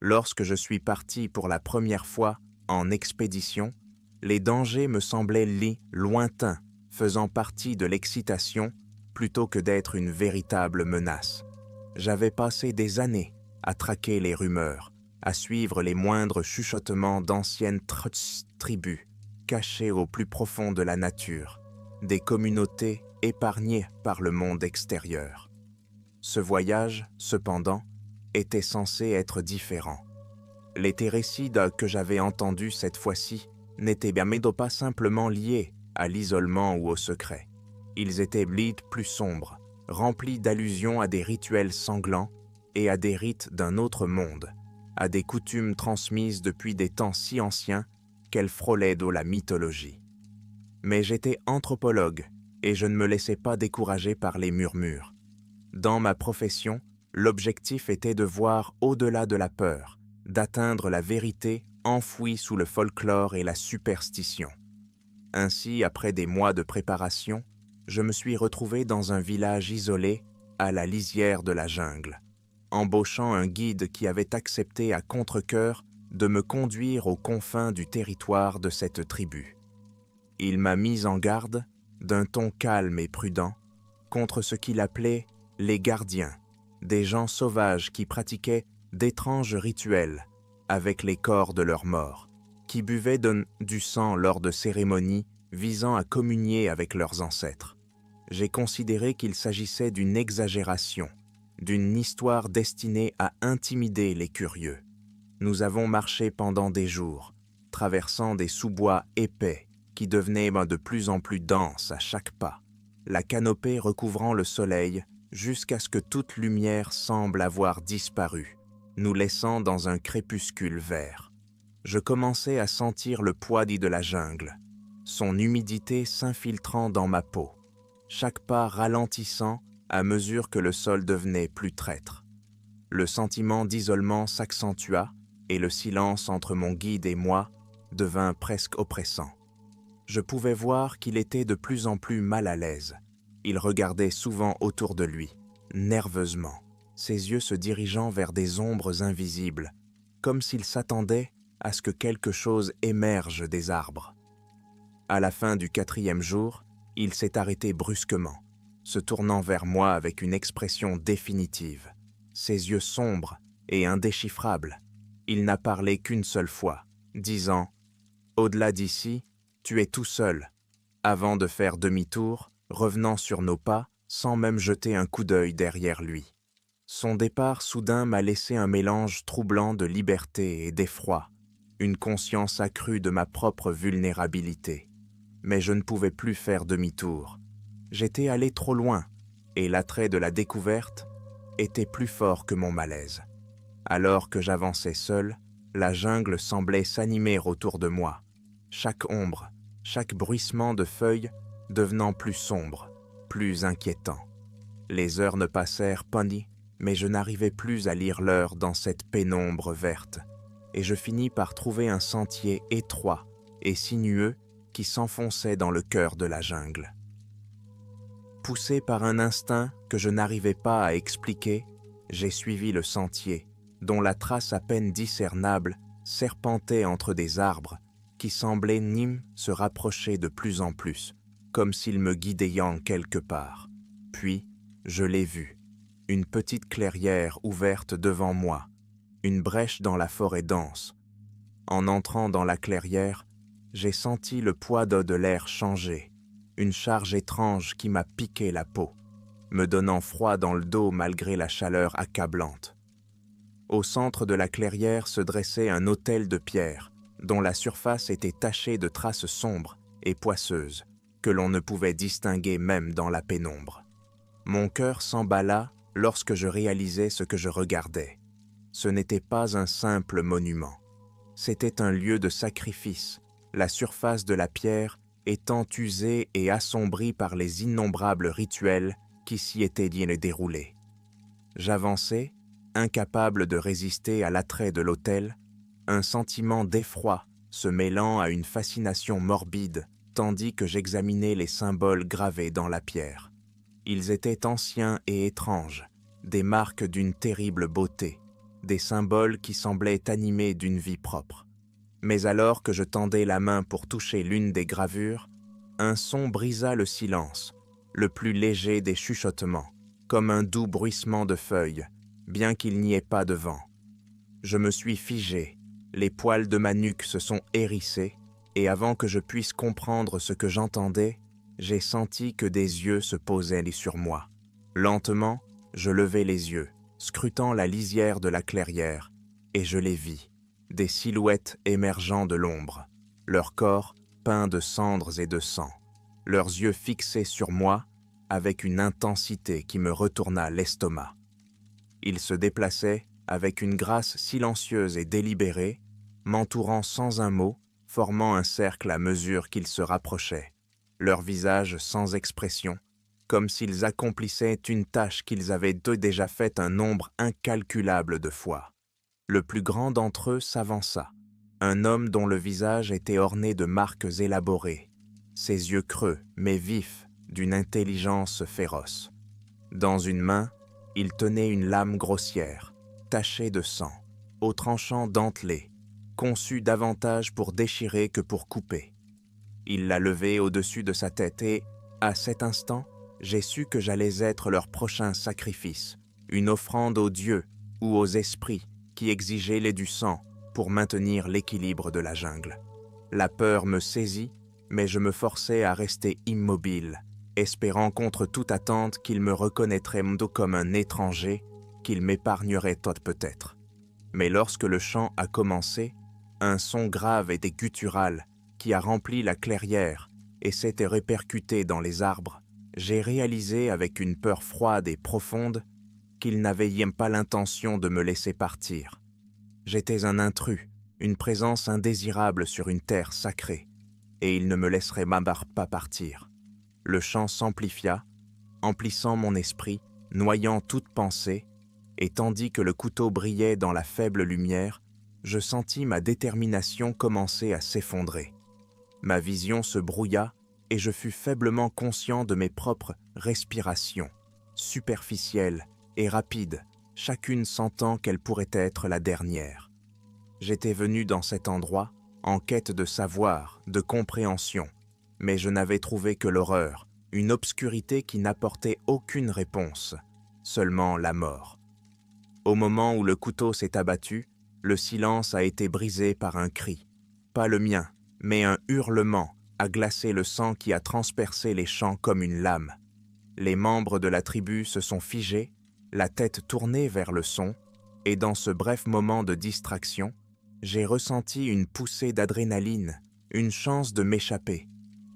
Lorsque je suis parti pour la première fois en expédition, les dangers me semblaient lointains, faisant partie de l'excitation plutôt que d'être une véritable menace. J'avais passé des années à traquer les rumeurs, à suivre les moindres chuchotements d'anciennes tribus, cachées au plus profond de la nature, des communautés épargnées par le monde extérieur. Ce voyage, cependant, était censé être différent. Les récits que j'avais entendus cette fois-ci n'étaient bien pas simplement liés à l'isolement ou au secret. Ils étaient plus sombres, remplis d'allusions à des rituels sanglants et à des rites d'un autre monde, à des coutumes transmises depuis des temps si anciens qu'elles frôlaient de la mythologie. Mais j'étais anthropologue et je ne me laissais pas décourager par les murmures. Dans ma profession, l'objectif était de voir au-delà de la peur, d'atteindre la vérité enfouie sous le folklore et la superstition. Ainsi, après des mois de préparation, je me suis retrouvé dans un village isolé, à la lisière de la jungle, embauchant un guide qui avait accepté à contre-cœur de me conduire aux confins du territoire de cette tribu. Il m'a mis en garde, d'un ton calme et prudent, contre ce qu'il appelait les gardiens, des gens sauvages qui pratiquaient d'étranges rituels avec les corps de leurs morts, qui buvaient du sang lors de cérémonies visant à communier avec leurs ancêtres. J'ai considéré qu'il s'agissait d'une exagération, d'une histoire destinée à intimider les curieux. Nous avons marché pendant des jours, traversant des sous-bois épais qui devenaient de plus en plus denses à chaque pas, la canopée recouvrant le soleil jusqu'à ce que toute lumière semble avoir disparu, nous laissant dans un crépuscule vert. Je commençais à sentir le poids de la jungle, son humidité s'infiltrant dans ma peau, chaque pas ralentissant à mesure que le sol devenait plus traître. Le sentiment d'isolement s'accentua et le silence entre mon guide et moi devint presque oppressant. Je pouvais voir qu'il était de plus en plus mal à l'aise. Il regardait souvent autour de lui, nerveusement, ses yeux se dirigeant vers des ombres invisibles, comme s'il s'attendait à ce que quelque chose émerge des arbres. À la fin du 4e jour, il s'est arrêté brusquement, se tournant vers moi avec une expression définitive. Ses yeux sombres et indéchiffrables. Il n'a parlé qu'une seule fois, disant « Au-delà d'ici, tu es tout seul », avant de faire demi-tour, revenant sur nos pas, sans même jeter un coup d'œil derrière lui. Son départ soudain m'a laissé un mélange troublant de liberté et d'effroi, une conscience accrue de ma propre vulnérabilité. Mais je ne pouvais plus faire demi-tour. J'étais allé trop loin, et l'attrait de la découverte était plus fort que mon malaise. Alors que j'avançais seul, la jungle semblait s'animer autour de moi, chaque ombre, chaque bruissement de feuilles devenant plus sombre, plus inquiétant. Les heures ne passèrent pas, mais je n'arrivais plus à lire l'heure dans cette pénombre verte, et je finis par trouver un sentier étroit et sinueux qui s'enfonçait dans le cœur de la jungle. Poussé par un instinct que je n'arrivais pas à expliquer, j'ai suivi le sentier, dont la trace à peine discernable serpentait entre des arbres qui semblaient se rapprocher de plus en plus, comme s'ils me guidaient en quelque part. Puis, je l'ai vu, une petite clairière ouverte devant moi, une brèche dans la forêt dense. En entrant dans la clairière, j'ai senti le poids de l'air changer, une charge étrange qui m'a piqué la peau, me donnant froid dans le dos malgré la chaleur accablante. Au centre de la clairière se dressait un autel de pierre, dont la surface était tachée de traces sombres et poisseuses, que l'on ne pouvait distinguer même dans la pénombre. Mon cœur s'emballa lorsque je réalisais ce que je regardais. Ce n'était pas un simple monument. C'était un lieu de sacrifice, la surface de la pierre étant usée et assombrie par les innombrables rituels qui s'y étaient déroulés. J'avançais, incapable de résister à l'attrait de l'autel, un sentiment d'effroi se mêlant à une fascination morbide tandis que j'examinais les symboles gravés dans la pierre. Ils étaient anciens et étranges, des marques d'une terrible beauté, des symboles qui semblaient animés d'une vie propre. Mais alors que je tendais la main pour toucher l'une des gravures, un son brisa le silence, le plus léger des chuchotements, comme un doux bruissement de feuilles, bien qu'il n'y ait pas de vent. Je me suis figé, les poils de ma nuque se sont hérissés, et avant que je puisse comprendre ce que j'entendais, j'ai senti que des yeux se posaient sur moi. Lentement, je levai les yeux, scrutant la lisière de la clairière, et je les vis, des silhouettes émergeant de l'ombre, leur corps peint de cendres et de sang, leurs yeux fixés sur moi avec une intensité qui me retourna l'estomac. Ils se déplaçaient avec une grâce silencieuse et délibérée, m'entourant sans un mot, formant un cercle à mesure qu'ils se rapprochaient, leurs visages sans expression, comme s'ils accomplissaient une tâche qu'ils avaient déjà faite un nombre incalculable de fois. Le plus grand d'entre eux s'avança, un homme dont le visage était orné de marques élaborées, ses yeux creux mais vifs, d'une intelligence féroce. Dans une main, il tenait une lame grossière, tachée de sang, au tranchant dentelé, conçue davantage pour déchirer que pour couper. Il l'a levée au-dessus de sa tête et, à cet instant, j'ai su que j'allais être leur prochain sacrifice, une offrande aux dieux ou aux esprits qui exigeaient lait du sang pour maintenir l'équilibre de la jungle. La peur me saisit, mais je me forçai à rester immobile, espérant contre toute attente qu'il me reconnaîtrait comme un étranger, qu'il m'épargnerait peut-être. Mais lorsque le chant a commencé, un son grave et guttural qui a rempli la clairière et s'était répercuté dans les arbres, j'ai réalisé avec une peur froide et profonde qu'il n'avait pas l'intention de me laisser partir. J'étais un intrus, une présence indésirable sur une terre sacrée, et il ne me laisserait pas partir. Le chant s'amplifia, emplissant mon esprit, noyant toute pensée, et tandis que le couteau brillait dans la faible lumière, je sentis ma détermination commencer à s'effondrer. Ma vision se brouilla et je fus faiblement conscient de mes propres respirations, superficielles et rapides, chacune sentant qu'elle pourrait être la dernière. J'étais venu dans cet endroit en quête de savoir, de compréhension, mais je n'avais trouvé que l'horreur, une obscurité qui n'apportait aucune réponse, seulement la mort. Au moment où le couteau s'est abattu, le silence a été brisé par un cri, pas le mien, mais un hurlement a glacé le sang qui a transpercé les champs comme une lame. Les membres de la tribu se sont figés, la tête tournée vers le son, et dans ce bref moment de distraction, j'ai ressenti une poussée d'adrénaline, une chance de m'échapper.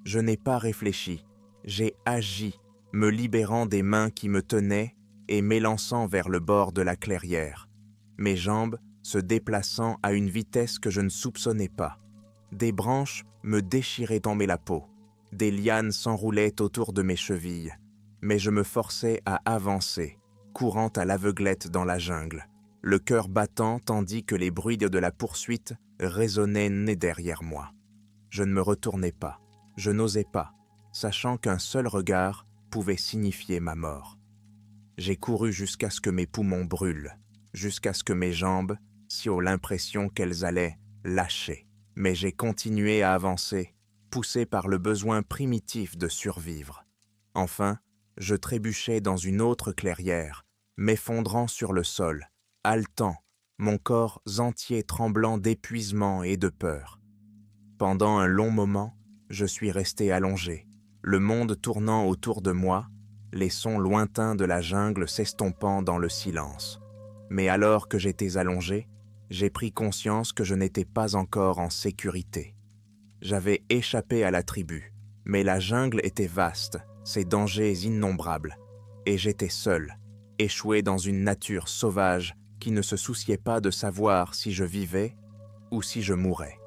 Je n'ai pas réfléchi, j'ai agi, me libérant des mains qui me tenaient et m'élançant vers le bord de la clairière, mes jambes se déplaçant à une vitesse que je ne soupçonnais pas. Des branches me déchiraient tomber la peau, des lianes s'enroulaient autour de mes chevilles, mais je me forçais à avancer, courant à l'aveuglette dans la jungle, le cœur battant tandis que les bruits de la poursuite résonnaient derrière moi. Je ne me retournais pas, je n'osais pas, sachant qu'un seul regard pouvait signifier ma mort. J'ai couru jusqu'à ce que mes poumons brûlent, jusqu'à ce que mes jambes eurent l'impression qu'elles allaient lâcher. Mais j'ai continué à avancer, poussé par le besoin primitif de survivre. Enfin, je trébuchais dans une autre clairière, m'effondrant sur le sol, haletant, mon corps entier tremblant d'épuisement et de peur. Pendant un long moment, je suis resté allongé, le monde tournant autour de moi, les sons lointains de la jungle s'estompant dans le silence. Mais alors que j'étais allongé, j'ai pris conscience que je n'étais pas encore en sécurité. J'avais échappé à la tribu, mais la jungle était vaste, ses dangers innombrables, et j'étais seul, échoué dans une nature sauvage qui ne se souciait pas de savoir si je vivais ou si je mourais.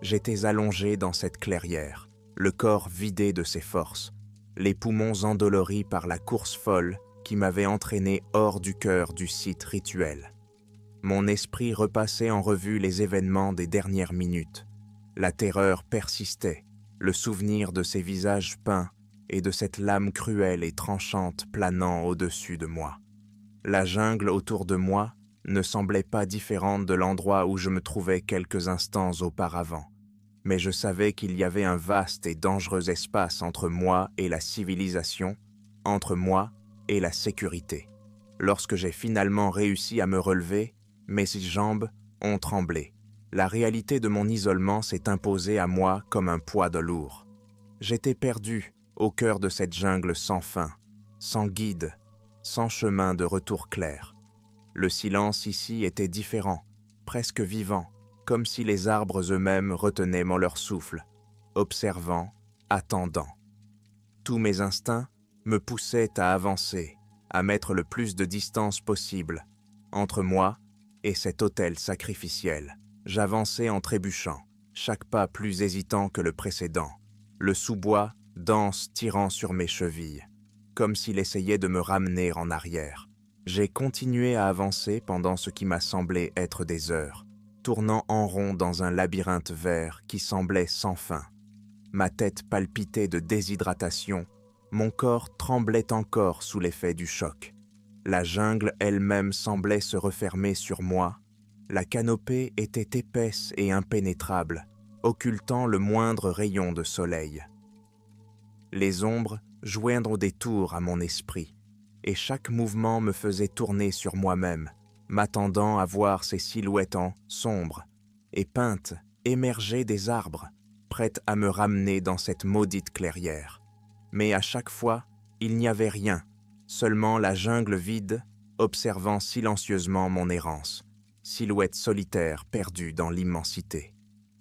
J'étais allongé dans cette clairière, le corps vidé de ses forces, les poumons endoloris par la course folle qui m'avait entraîné hors du cœur du site rituel. Mon esprit repassait en revue les événements des dernières minutes. La terreur persistait, le souvenir de ces visages peints et de cette lame cruelle et tranchante planant au-dessus de moi. La jungle autour de moi ne semblait pas différente de l'endroit où je me trouvais quelques instants auparavant, mais je savais qu'il y avait un vaste et dangereux espace entre moi et la civilisation, entre moi et la sécurité. Lorsque j'ai finalement réussi à me relever, mes jambes ont tremblé. La réalité de mon isolement s'est imposée à moi comme un poids de lourd. J'étais perdu au cœur de cette jungle sans fin, sans guide, sans chemin de retour clair. Le silence ici était différent, presque vivant, comme si les arbres eux-mêmes retenaient leur souffle, observant, attendant. Tous mes instincts me poussaient à avancer, à mettre le plus de distance possible entre moi et cet autel sacrificiel. J'avançais en trébuchant, chaque pas plus hésitant que le précédent, le sous-bois dense tirant sur mes chevilles, comme s'il essayait de me ramener en arrière. J'ai continué à avancer pendant ce qui m'a semblé être des heures, tournant en rond dans un labyrinthe vert qui semblait sans fin. Ma tête palpitait de déshydratation, mon corps tremblait encore sous l'effet du choc. La jungle elle-même semblait se refermer sur moi. La canopée était épaisse et impénétrable, occultant le moindre rayon de soleil. Les ombres jouaient des tours à mon esprit, et chaque mouvement me faisait tourner sur moi-même, m'attendant à voir ces silhouettes sombres et peintes émerger des arbres, prêtes à me ramener dans cette maudite clairière. Mais à chaque fois, il n'y avait rien, seulement la jungle vide, observant silencieusement mon errance, silhouette solitaire perdue dans l'immensité.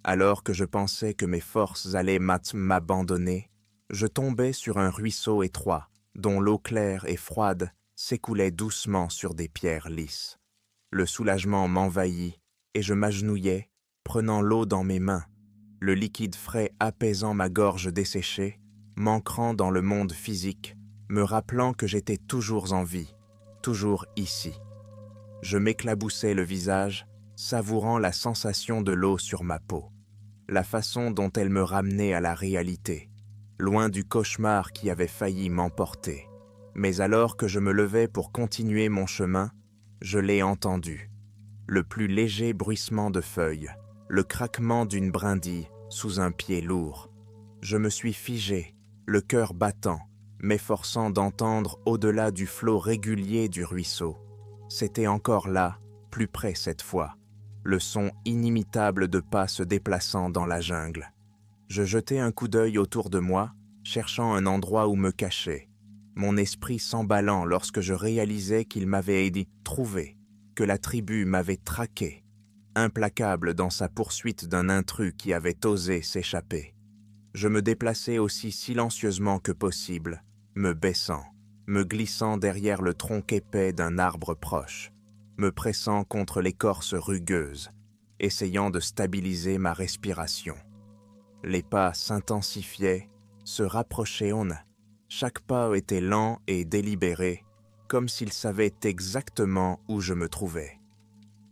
Alors que je pensais que mes forces allaient m'abandonner, je tombais sur un ruisseau étroit, dont l'eau claire et froide s'écoulait doucement sur des pierres lisses. Le soulagement m'envahit et je m'agenouillais, prenant l'eau dans mes mains, le liquide frais apaisant ma gorge desséchée, m'ancrant dans le monde physique, me rappelant que j'étais toujours en vie, toujours ici. Je m'éclaboussais le visage, savourant la sensation de l'eau sur ma peau, la façon dont elle me ramenait à la réalité, loin du cauchemar qui avait failli m'emporter. Mais alors que je me levais pour continuer mon chemin, je l'ai entendu. Le plus léger bruissement de feuilles, le craquement d'une brindille sous un pied lourd. Je me suis figé, le cœur battant, m'efforçant d'entendre au-delà du flot régulier du ruisseau. C'était encore là, plus près cette fois, le son inimitable de pas se déplaçant dans la jungle. Je jetai un coup d'œil autour de moi, cherchant un endroit où me cacher, mon esprit s'emballant lorsque je réalisais qu'il m'avait trouvé, que la tribu m'avait traqué, implacable dans sa poursuite d'un intrus qui avait osé s'échapper. Je me déplaçais aussi silencieusement que possible, me baissant, me glissant derrière le tronc épais d'un arbre proche, me pressant contre l'écorce rugueuse, essayant de stabiliser ma respiration. Les pas s'intensifiaient, se rapprochaient. Chaque pas était lent et délibéré, comme s'il savait exactement où je me trouvais.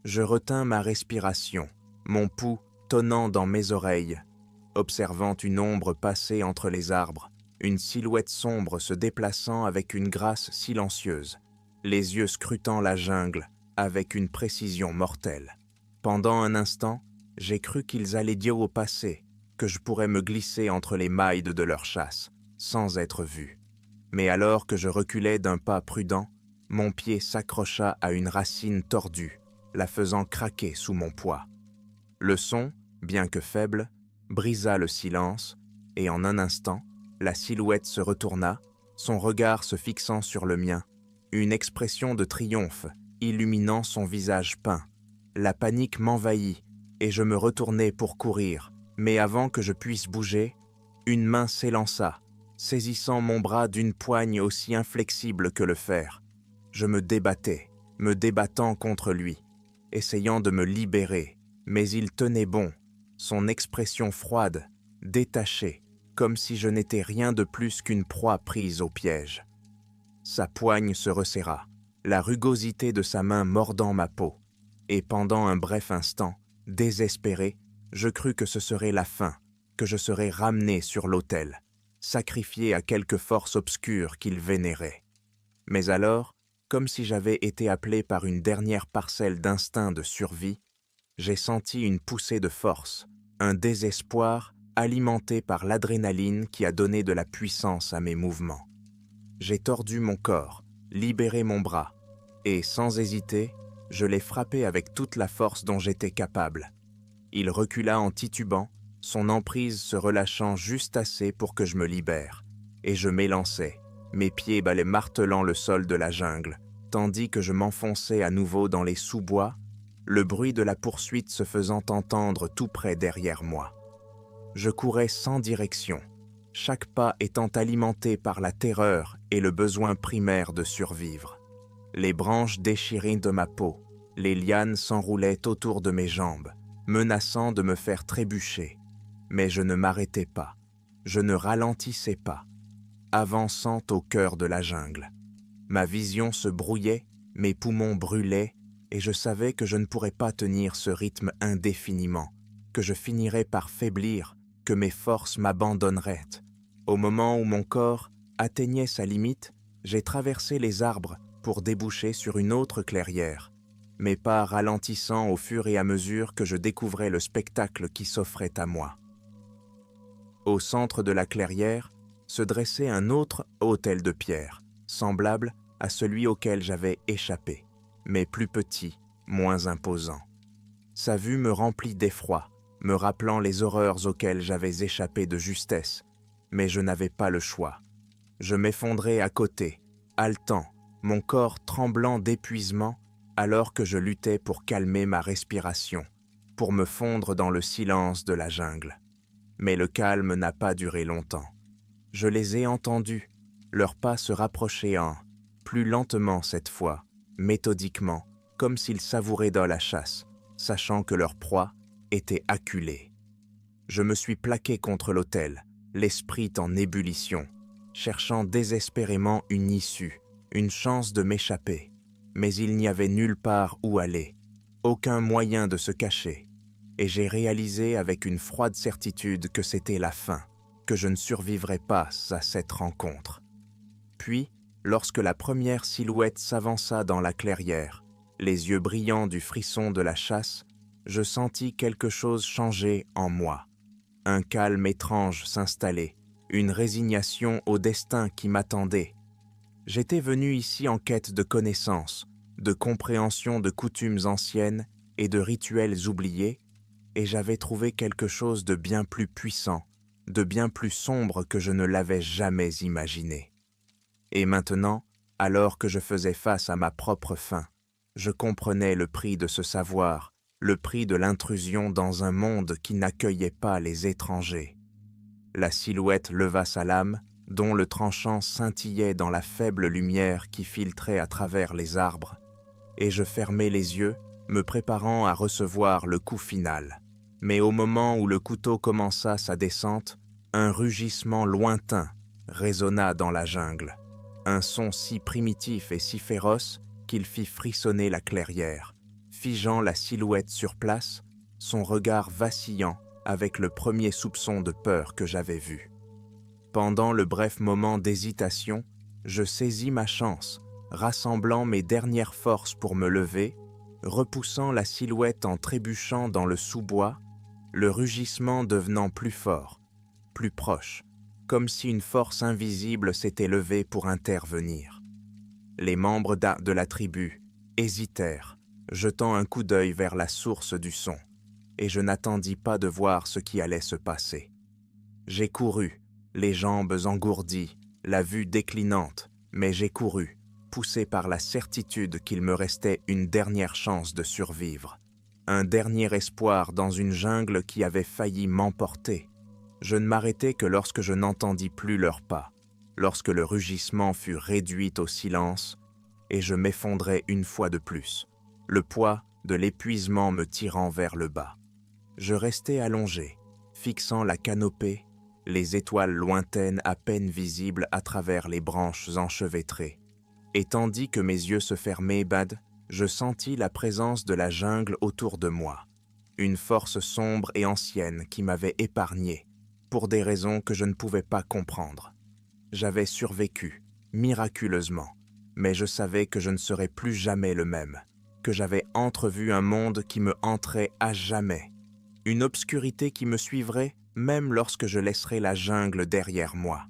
Je retins ma respiration, mon pouls tonnant dans mes oreilles, observant une ombre passer entre les arbres, une silhouette sombre se déplaçant avec une grâce silencieuse, les yeux scrutant la jungle avec une précision mortelle. Pendant un instant, j'ai cru qu'ils allaient dire au passé que je pourrais me glisser entre les mailles de leur chasse, sans être vu. Mais alors que je reculais d'un pas prudent, mon pied s'accrocha à une racine tordue, la faisant craquer sous mon poids. Le son, bien que faible, brisa le silence, et en un instant, la silhouette se retourna, son regard se fixant sur le mien, une expression de triomphe illuminant son visage peint. La panique m'envahit, et je me retournai pour courir, mais avant que je puisse bouger, une main s'élança, saisissant mon bras d'une poigne aussi inflexible que le fer. Je me débattais, me débattant contre lui, essayant de me libérer, mais il tenait bon, son expression froide, détachée, comme si je n'étais rien de plus qu'une proie prise au piège. Sa poigne se resserra, la rugosité de sa main mordant ma peau, et pendant un bref instant, désespéré, je crus que ce serait la fin, que je serais ramené sur l'autel, sacrifié à quelque force obscure qu'il vénérait. Mais alors, Comme si j'avais été appelé par une dernière parcelle d'instinct de survie, j'ai senti une poussée de force, un désespoir alimenté par l'adrénaline qui a donné de la puissance à mes mouvements. J'ai tordu mon corps, libéré mon bras, et sans hésiter, je l'ai frappé avec toute la force dont j'étais capable. Il recula en titubant, son emprise se relâchant juste assez pour que je me libère, et je m'élançai, mes pieds balaient martelant le sol de la jungle, tandis que je m'enfonçais à nouveau dans les sous-bois, le bruit de la poursuite se faisant entendre tout près derrière moi. Je courais sans direction, chaque pas étant alimenté par la terreur et le besoin primaire de survivre. Les branches déchirées de ma peau, les lianes s'enroulaient autour de mes jambes, menaçant de me faire trébucher. Mais je ne m'arrêtais pas, je ne ralentissais pas, avançant au cœur de la jungle. Ma vision se brouillait, mes poumons brûlaient, et je savais que je ne pourrais pas tenir ce rythme indéfiniment, que je finirais par faiblir, que mes forces m'abandonneraient. Au moment où mon corps atteignait sa limite, j'ai traversé les arbres pour déboucher sur une autre clairière, mes pas ralentissant au fur et à mesure que je découvrais le spectacle qui s'offrait à moi. Au centre de la clairière se dressait un autre autel de pierre, semblable à celui auquel j'avais échappé, mais plus petit, moins imposant. Sa vue me remplit d'effroi, me rappelant les horreurs auxquelles j'avais échappé de justesse, mais je n'avais pas le choix. Je m'effondrais à côté, haletant, mon corps tremblant d'épuisement, alors que je luttais pour calmer ma respiration, pour me fondre dans le silence de la jungle. Mais le calme n'a pas duré longtemps. Je les ai entendus, leurs pas se rapprochaient plus lentement cette fois, méthodiquement, comme s'ils savouraient dans la chasse, sachant que leur proie était acculée. Je me suis plaqué contre l'autel, l'esprit en ébullition, cherchant désespérément une issue, une chance de m'échapper. Mais il n'y avait nulle part où aller, aucun moyen de se cacher, et j'ai réalisé avec une froide certitude que c'était la fin, que je ne survivrais pas à cette rencontre. Puis, lorsque la première silhouette s'avança dans la clairière, les yeux brillants du frisson de la chasse, je sentis quelque chose changer en moi. Un calme étrange s'installer, une résignation au destin qui m'attendait. J'étais venu ici en quête de connaissances, de compréhension de coutumes anciennes et de rituels oubliés, et j'avais trouvé quelque chose de bien plus puissant, de bien plus sombre que je ne l'avais jamais imaginé. Et maintenant, alors que je faisais face à ma propre fin, je comprenais le prix de ce savoir, le prix de l'intrusion dans un monde qui n'accueillait pas les étrangers. La silhouette leva sa lame, dont le tranchant scintillait dans la faible lumière qui filtrait à travers les arbres, et je fermai les yeux, me préparant à recevoir le coup final. Mais au moment où le couteau commença sa descente, un rugissement lointain résonna dans la jungle, un son si primitif et si féroce qu'il fit frissonner la clairière, figeant la silhouette sur place, son regard vacillant avec le premier soupçon de peur que j'avais vu. Pendant le bref moment d'hésitation, je saisis ma chance, rassemblant mes dernières forces pour me lever, repoussant la silhouette en trébuchant dans le sous-bois, le rugissement devenant plus fort, plus proche, comme si une force invisible s'était levée pour intervenir. Les membres de la tribu hésitèrent, jetant un coup d'œil vers la source du son, et je n'attendis pas de voir ce qui allait se passer. J'ai couru, les jambes engourdies, la vue déclinante, mais j'ai couru, poussé par la certitude qu'il me restait une dernière chance de survivre, un dernier espoir dans une jungle qui avait failli m'emporter. Je ne m'arrêtai que lorsque je n'entendis plus leurs pas, lorsque le rugissement fut réduit au silence, et je m'effondrai une fois de plus, le poids de l'épuisement me tirant vers le bas. Je restai allongé, fixant la canopée, les étoiles lointaines à peine visibles à travers les branches enchevêtrées. Et tandis que mes yeux se fermaient, je sentis la présence de la jungle autour de moi, une force sombre et ancienne qui m'avait épargné, pour des raisons que je ne pouvais pas comprendre. J'avais survécu, miraculeusement, mais je savais que je ne serais plus jamais le même, que j'avais entrevu un monde qui me hanterait à jamais, une obscurité qui me suivrait même lorsque je laisserai la jungle derrière moi.